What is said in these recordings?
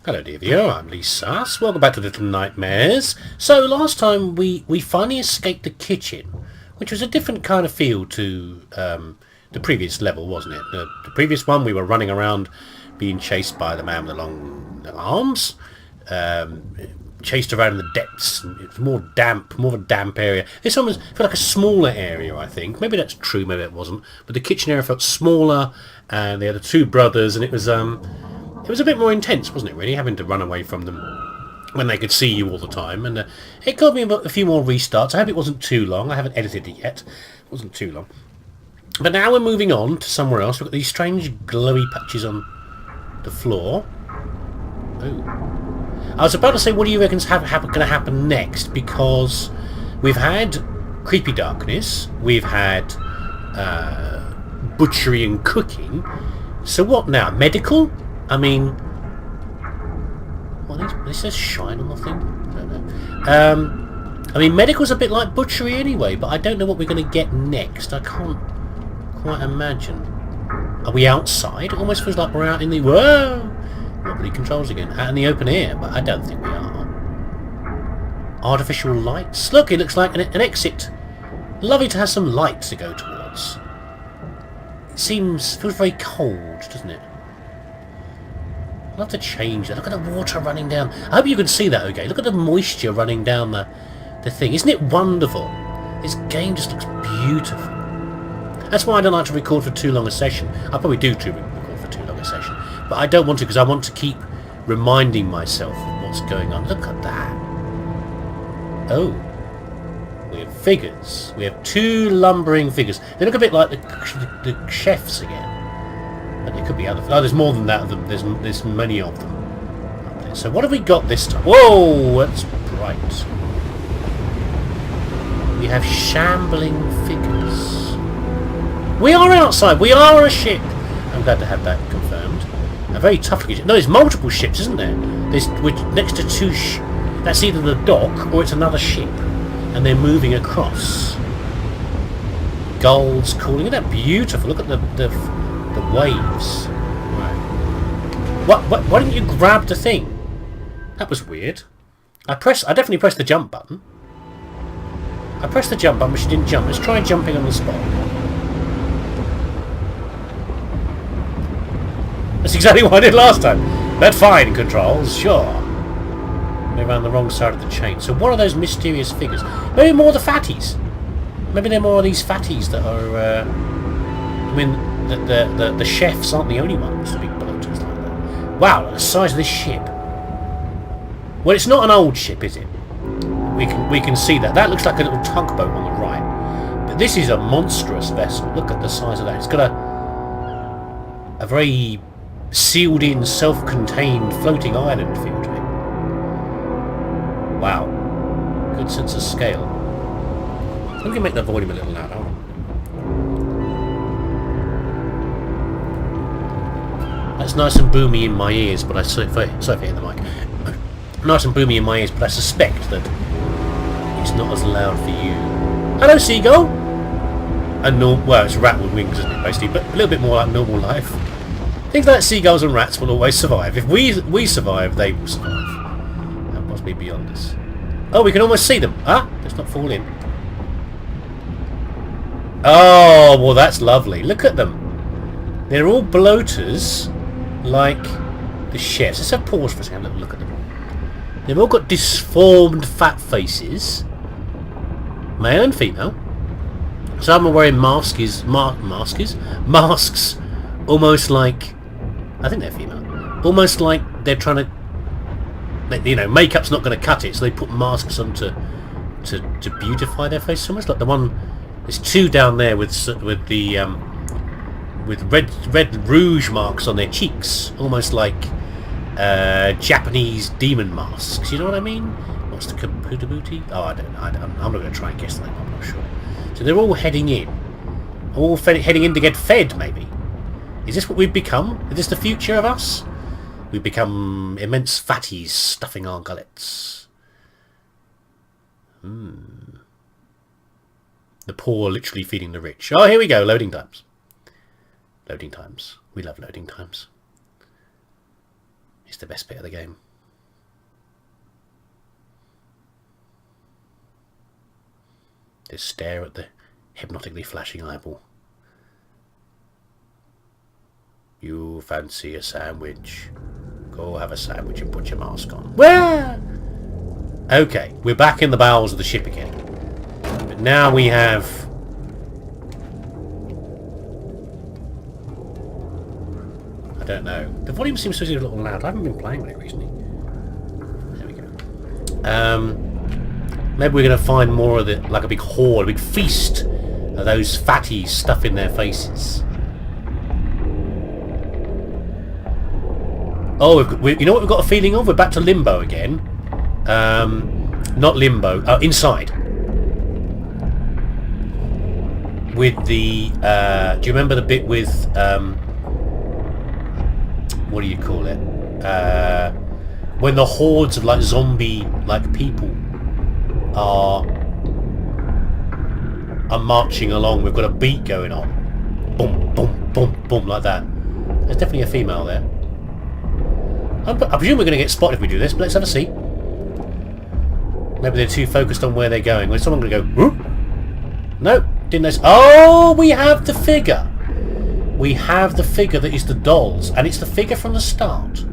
Hello dear viewer, I'm leesusss. Welcome back to Little Nightmares. So last time we finally escaped the kitchen, which was a different kind of feel to the previous level, wasn't it? The previous one we were running around being chased by the man with the long arms, chased around in the depths, and it was more damp, more of a damp area. This one felt like a smaller area, I think. Maybe that's true, maybe it wasn't. But the kitchen area felt smaller, and they had the two brothers, and it was a bit more intense, wasn't it, really, having to run away from them when they could see you all the time. And it got me a few more restarts. I hope it wasn't too long. I haven't edited it yet. It wasn't too long. But now we're moving on to somewhere else. We've got these strange glowy patches on the floor. Oh. I was about to say, what do you reckon's going to happen next? Because we've had creepy darkness. We've had butchery and cooking. So what now? Medical? I mean, what is this? Says shine on the thing? I don't know. I mean, medical's a bit like butchery anyway, but I don't know what we're going to get next. I can't quite imagine. Are we outside? It almost feels like we're out in the... Whoa! Wobbly controls again. Out in the open air, but I don't think we are. Artificial lights. Look, it looks like an exit. Lovely to have some light to go towards. It feels very cold, doesn't it? I'll have to change that. Look at the water running down. I hope you can see that, okay? Look at the moisture running down the thing. Isn't it wonderful? This game just looks beautiful. That's why I don't like to record for too long a session. I probably do record for too long a session. But I don't want to, because I want to keep reminding myself of what's going on. Look at that. Oh. We have figures. We have two lumbering figures. They look a bit like the chefs again. But there could be other... Oh, there's more than that of them. There's many of them. So what have we got this time? Whoa, that's bright. We have shambling figures. We are outside. We are a ship. I'm glad to have that confirmed. A very tough looking ship. No, there's multiple ships, isn't there? We're next to two... That's either the dock or it's another ship. And they're moving across. Gulls calling. Isn't that beautiful? Look at the waves. Right. Why didn't you grab the thing? That was weird. I definitely pressed the jump button. I pressed the jump button, but she didn't jump. Let's try jumping on the spot. That's exactly what I did last time. But fine, controls, sure. They're around the wrong side of the chain. So what are those mysterious figures? Maybe more the fatties. Maybe they're more of these fatties that are... I mean... The chefs aren't the only ones, the big bloaters like that. Wow, the size of this ship. Well, it's not an old ship, is it? We can see that. That looks like a little tugboat on the right. But this is a monstrous vessel. Look at the size of that. It's got a very sealed-in, self-contained floating island feel to it. Wow. Good sense of scale. Let me make the volume a little louder. Hold on. That's nice and boomy in my ears, but sorry for hitting the mic. Nice and boomy in my ears, but I suspect that it's not as loud for you. Hello, seagull! Well, it's a rat with wings, isn't it, basically, but a little bit more like normal life. Things like seagulls and rats will always survive. If we survive, they will survive. That must be beyond us. Oh, we can almost see them. Ah, let's not fall in. Oh, well, that's lovely. Look at them. They're all bloaters. Like the chefs. Let's have pause for a second. Look at them. They've all got disformed fat faces, male and female. Some are wearing masks, almost like, I think they're female, almost like they're trying to, you know, makeup's not going to cut it, so they put masks on to beautify their face. Almost like the one. There's two down there with red rouge marks on their cheeks, almost like Japanese demon masks. You know what I mean? What's the computer booty? Oh, I don't know. I'm not going to try and guess that. I'm not sure. So they're all heading in. Heading in to get fed, maybe. Is this what we've become? Is this the future of us? We've become immense fatties stuffing our gullets. The poor literally feeding the rich. Oh, here we go. Loading times. Loading times. We love loading times. It's the best bit of the game. Just stare at the hypnotically flashing eyeball. You fancy a sandwich? Go have a sandwich and put your mask on. Where? Okay, we're back in the bowels of the ship again. But now we have... I don't know. The volume seems to be a little loud. I haven't been playing with it recently. There we go. Maybe we're going to find more of the... like a big horde, a big feast of those fatties stuffing their faces. Oh, you know what we've got a feeling of? We're back to Limbo again. Not Limbo. Inside. With the... do you remember the bit with... what do you call it? When the hordes of like zombie-like people are marching along. We've got a beat going on. Boom, boom, boom, boom, like that. There's definitely a female there. I presume we're going to get spotted if we do this, but let's have a see. Maybe they're too focused on where they're going. Well, someone going to go, whoop? No, didn't notice. Oh, we have the figure. We have the figure that is the dolls, and it's the figure from the start.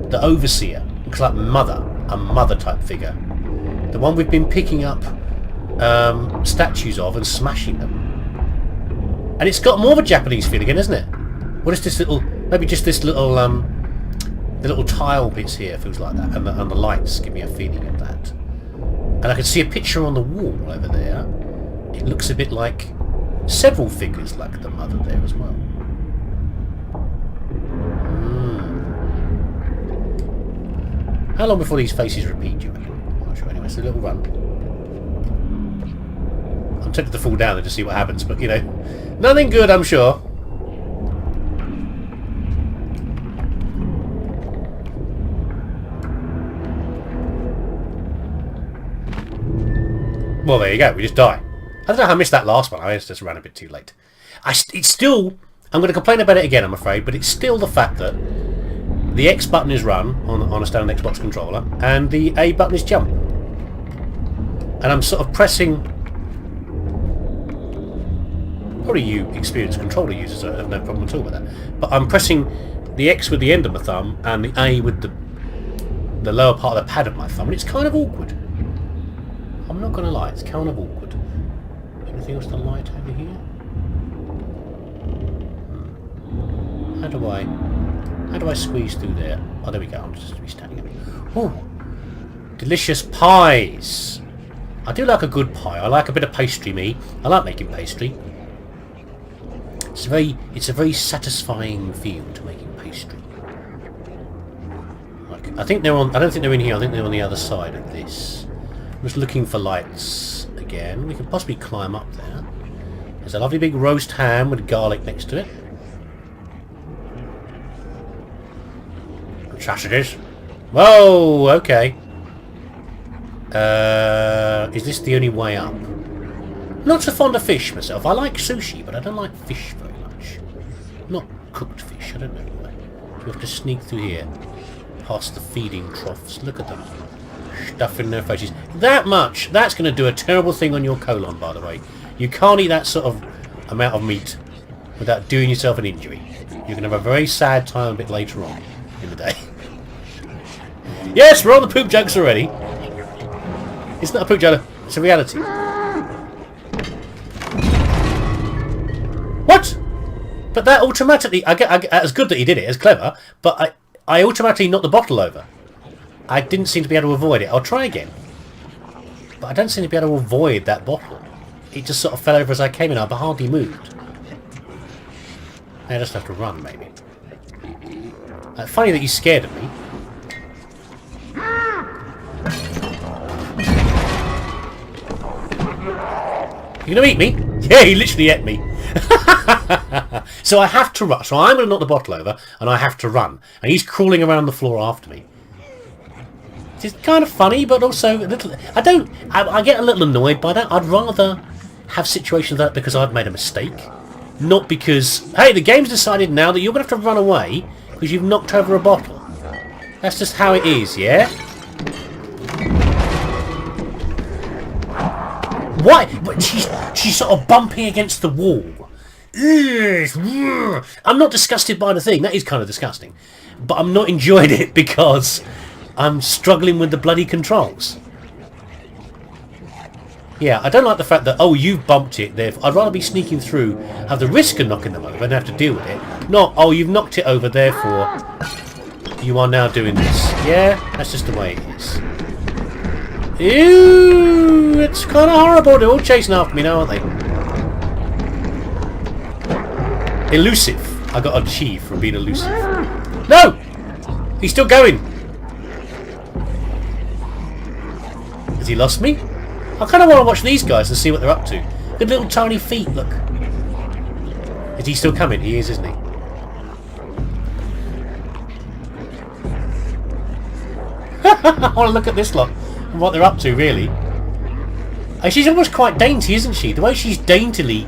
The overseer. Looks like mother. A mother type figure. The one we've been picking up statues of and smashing them. And it's got more of a Japanese feel again, isn't it? What is this little... maybe just this little... the little tile bits here feels like that. And the lights give me a feeling of that. And I can see a picture on the wall over there. It looks a bit like several figures like the mother there as well. How long before these faces repeat, do you reckon? I'm not sure anyway. It's a little run. I'm tempted to fall down there to see what happens, but you know, nothing good, I'm sure. Well, there you go. We just die. I don't know how I missed that last one. I just ran a bit too late. It's still... I'm going to complain about it again, I'm afraid, but it's still the fact that the X button is run on a standard Xbox controller, and the A button is jump. And I'm sort of pressing... Probably you experienced controller users have no problem at all with that. But I'm pressing the X with the end of my thumb and the A with the lower part of the pad of my thumb, and it's kind of awkward. I'm not going to lie, it's kind of awkward. Anything else to light over here? How do I squeeze through there? Oh, there we go. I'm just going to be standing up. Ooh, delicious pies. I do like a good pie. I like a bit of pastry, me. I like making pastry. It's a very satisfying feel to making pastry. Like, I don't think they're in here. I think they're on the other side of this. I'm just looking for lights again. We could possibly climb up there. There's a lovely big roast ham with garlic next to it. Sausages. Whoa, okay. Is this the only way up? Not so fond of fish myself. I like sushi, but I don't like fish very much. Not cooked fish, I don't know why. So we have to sneak through here. Past the feeding troughs. Look at them. Stuffing their faces. That much! That's going to do a terrible thing on your colon, by the way. You can't eat that sort of amount of meat without doing yourself an injury. You're going to have a very sad time a bit later on in the day. Yes, we're on the poop jokes already. It's not a poop joke, it's a reality. What? But that automatically... it's good that he did it, it's clever, but I automatically knocked the bottle over. I didn't seem to be able to avoid it. I'll try again. But I don't seem to be able to avoid that bottle. It just sort of fell over as I came in. I hardly moved. I just have to run, maybe. Funny that he's scared of me. You gonna eat me? Yeah, he literally ate me. So I have to run. So I'm going to knock the bottle over, and I have to run. And he's crawling around the floor after me. It's kind of funny, but also a little... I get a little annoyed by that. I'd rather have situations like that because I've made a mistake. Not because, hey, the game's decided now that you're going to have to run away because you've knocked over a bottle. That's just how it is, yeah? Why? But she's sort of bumping against the wall. I'm not disgusted by the thing. That is kind of disgusting. But I'm not enjoying it because I'm struggling with the bloody controls. Yeah, I don't like the fact that, oh, you've bumped it, therefore I'd rather be sneaking through, have the risk of knocking them over and have to deal with it. Not, oh, you've knocked it over, therefore you are now doing this. Yeah, that's just the way it is. Ew, it's kind of horrible. They're all chasing after me now, aren't they? Elusive. I got achieved for being elusive. No! He's still going. Has he lost me? I kind of want to watch these guys and see what they're up to. Good little tiny feet, look. Is he still coming? He is, isn't he? I want to look at this lot and what they're up to, really. And she's almost quite dainty, isn't she? The way she's daintily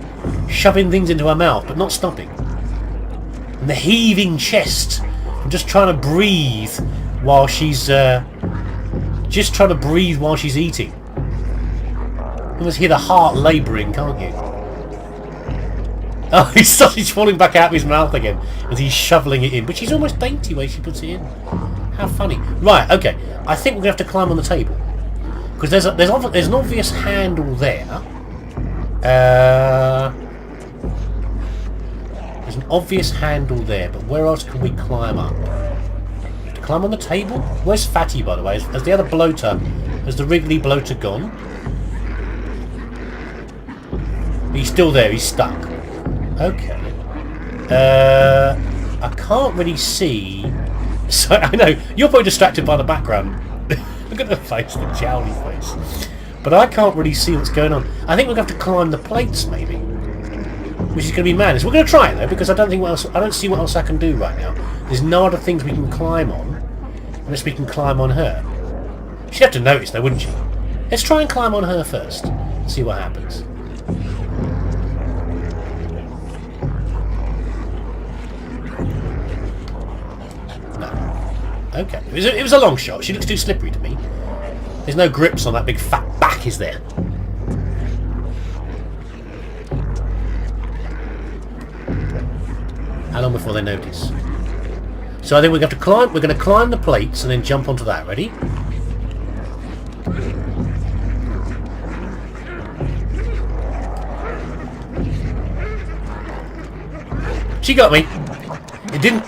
shoving things into her mouth, but not stopping. And the heaving chest from just trying to breathe while she's... just trying to breathe while she's eating. You must hear the heart labouring, can't you? Oh, his sausage falling back out of his mouth again as he's shoveling it in. But she's almost dainty where she puts it in. How funny. Right, okay. I think we're going to have to climb on the table. Because there's an obvious handle there. There's an obvious handle there, but where else can we climb up? To climb on the table? Where's Fatty, by the way? Has the other bloater, has the wriggly bloater gone? He's still there, he's stuck. Okay. I can't really see... So, I know, you're probably distracted by the background. Look at the face, the jowly face. But I can't really see what's going on. I think we're going to have to climb the plates, maybe. Which is going to be madness. We're going to try it, though, because I don't see what else I can do right now. There's no other things we can climb on, unless we can climb on her. She'd have to notice, though, wouldn't she? Let's try and climb on her first. See what happens. Okay, it was a long shot. She looks too slippery to me. There's no grips on that big fat back, is there? How long before they notice? So I think we're going to climb. We're going to climb the plates and then jump onto that. Ready? She got me.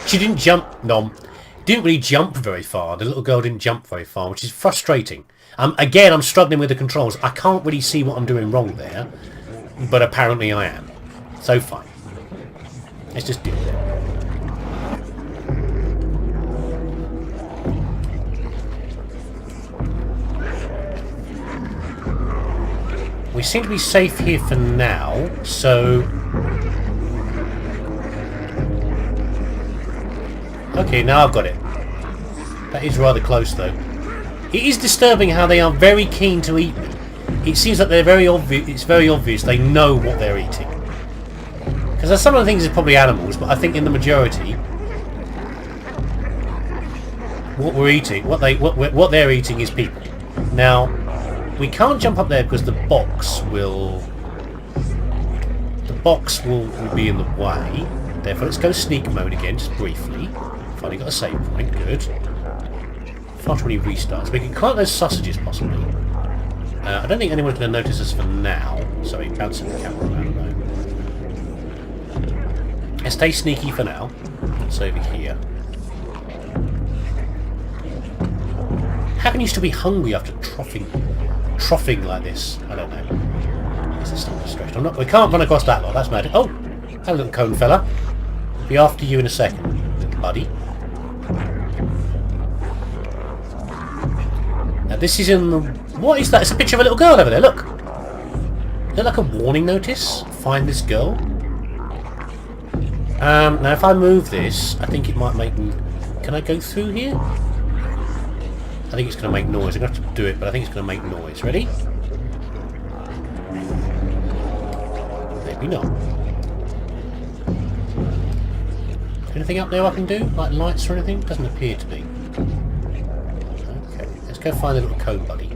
She didn't jump. Nom. Didn't really jump very far. The little girl didn't jump very far, which is frustrating. Again, I'm struggling with the controls. I can't really see what I'm doing wrong there, but apparently I am. So fine. Let's just do it. We seem to be safe here for now, so... Okay, now I've got it. That is rather close, though. It is disturbing how they are very keen to eat me. It seems like they're very obvious. It's very obvious they know what they're eating. Because some of the things are probably animals, but I think in the majority, what we're eating, what they're eating is people. Now, we can't jump up there because the box will be in the way. Therefore, let's go sneak mode again, just briefly. Finally got a save point, good. Fast when he restarts. We can climb those sausages, possibly. I don't think anyone's going to notice us for now. Sorry, bouncing the camera around though. Let's stay sneaky for now. It's over here. How can you still be hungry after troughing like this? I don't know. This is not stretched. We can't run across that lot. That's mad. Oh, hello, little cone fella. Be after you in a second, little buddy. Now this is in the... What is that? It's a picture of a little girl over there, look! Is that like a warning notice? Find this girl? Now if I move this, I think it might make... Can I go through here? I think it's going to make noise. I'm going to have to do it, but I think it's going to make noise. Ready? Maybe not. Anything up there I can do? Like lights or anything? Doesn't appear to be. go find the little code buddy.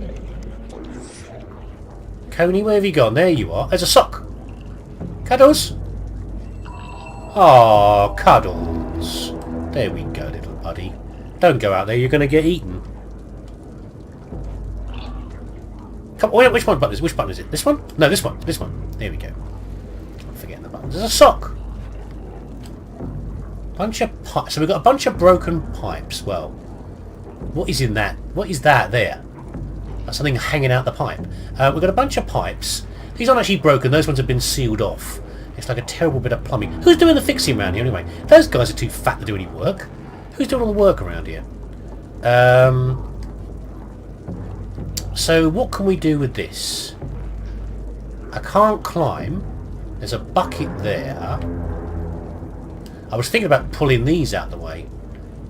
Coney, where have you gone? There you are. There's a sock. Cuddles. Oh, Cuddles. There we go, little buddy. Don't go out there. You're going to get eaten. Come on, which one button is it? Which button is it? This one? No, this one. This one. There we go. I'm forgetting the buttons. There's a sock. Bunch of pipes. So we've got a bunch of broken pipes. Well, what is in that? What is that there? That's something hanging out the pipe. We've got a bunch of pipes. These aren't actually broken. Those ones have been sealed off. It's like a terrible bit of plumbing. Who's doing the fixing around here anyway? Those guys are too fat to do any work. Who's doing all the work around here? So what can we do with this? I can't climb. There's a bucket there. I was thinking about pulling these out of the way,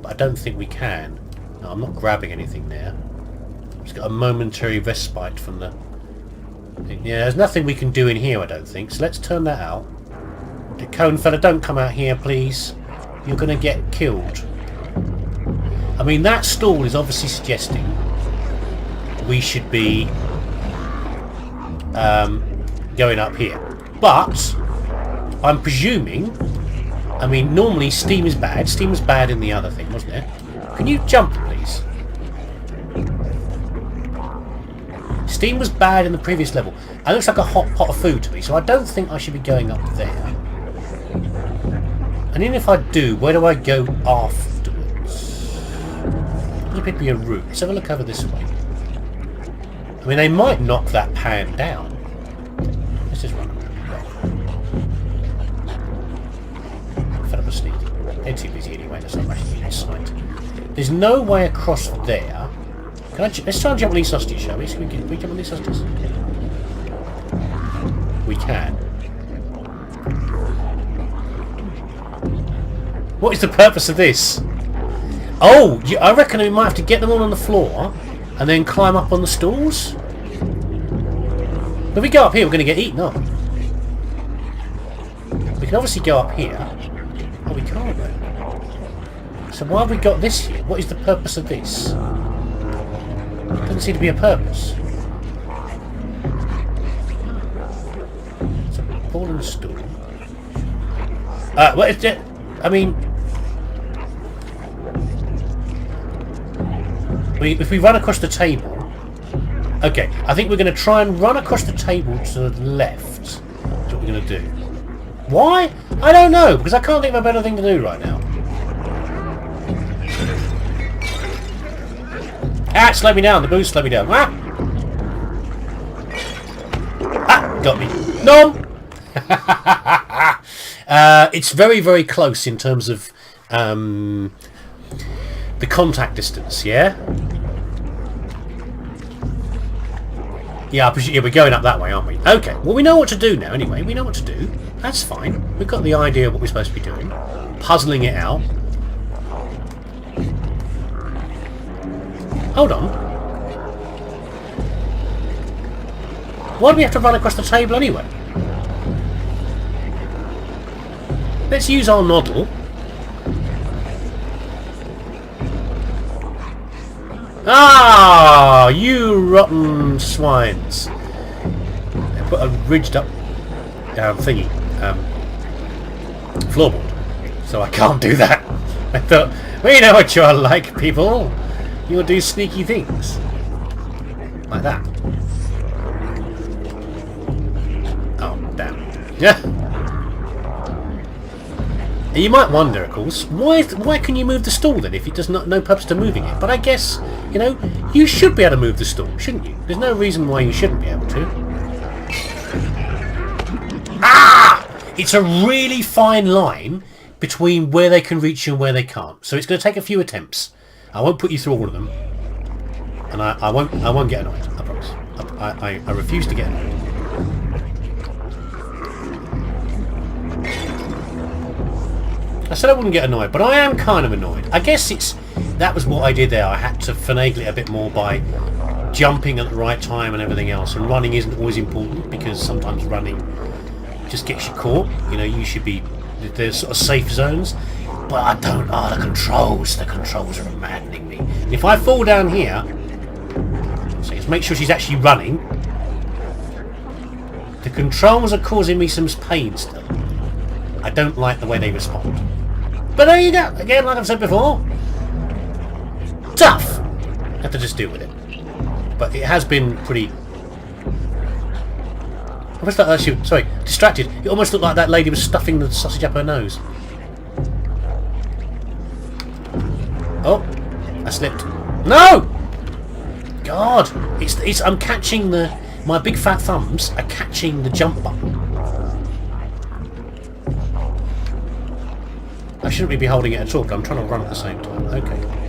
but I don't think we can. No, I'm not grabbing anything there. Just got a momentary respite from the thing. Yeah, there's nothing we can do in here, I don't think. So let's turn that out. The cone fella, don't come out here, please. You're going to get killed. I mean, that stall is obviously suggesting we should be going up here. But I'm presuming... I mean, normally steam is bad. Steam was bad in the other thing, wasn't it? Can you jump, please? Steam was bad in the previous level. It looks like a hot pot of food to me, so I don't think I should be going up there. And even if I do, where do I go afterwards? There's appears to be a route. Let's have a look over this way. I mean, they might knock that pan down. Let's just run around. Fed up of sneaking. They're too busy anyway, that's not actually in sight. There's no way across there. Can I let's try and jump on these sausages, shall we? Can we jump on these sausages? We can. What is the purpose of this? Oh, I reckon we might have to get them all on the floor and then climb up on the stools. If we go up here, we're going to get eaten up. We can obviously go up here. Oh, we can't though. So why have we got this here? What is the purpose of this? Doesn't seem to be a purpose. It's a fallen stool. What is it? I mean, if we run across the table... Okay, I think we're going to try and run across the table to the left. That's what we're going to do. Why? I don't know, because I can't think of a better thing to do right now. Ah, slow me down. The boost slowed me down. Ah! Ah, got me. Nom! It's very, very close in terms of the contact distance, yeah? Yeah, we're going up that way, aren't we? Okay, well we know what to do now anyway. We know what to do. That's fine. We've got the idea of what we're supposed to be doing. Puzzling it out. Hold on. Why do we have to run across the table anyway? Let's use our noddle. Ah, you rotten swines. They put a ridged up thingy, floorboard. So I can't do that. I thought, we know what you're like, people. You'll do sneaky things. Like that. Oh, damn. Yeah. You might wonder, of course, why can you move the stool then if it does no purpose to moving it? But I guess, you know, you should be able to move the stool, shouldn't you? There's no reason why you shouldn't be able to. Ah! It's a really fine line between where they can reach you and where they can't. So it's going to take a few attempts. I won't put you through all of them, and I won't get annoyed. I promise. I refuse to get annoyed. I said I wouldn't get annoyed, but I am kind of annoyed. I guess that was what I did there. I had to finagle it a bit more by jumping at the right time and everything else. And running isn't always important because sometimes running just gets you caught. You know, you should be there's sort of safe zones. But I don't. Oh, the controls are maddening me. And if I fall down here, So let's make sure she's actually running. The controls are causing me some pain still. I don't like the way they respond. But there you go. Again, like I've said before, tough. Have to just deal with it. But it has been pretty... Almost like sorry, distracted. It almost looked like that lady was stuffing the sausage up her nose. Oh, I slipped. No! God, it's I'm catching my big fat thumbs are catching the jump button. I shouldn't be holding it at all, but I'm trying to run at the same time. Okay.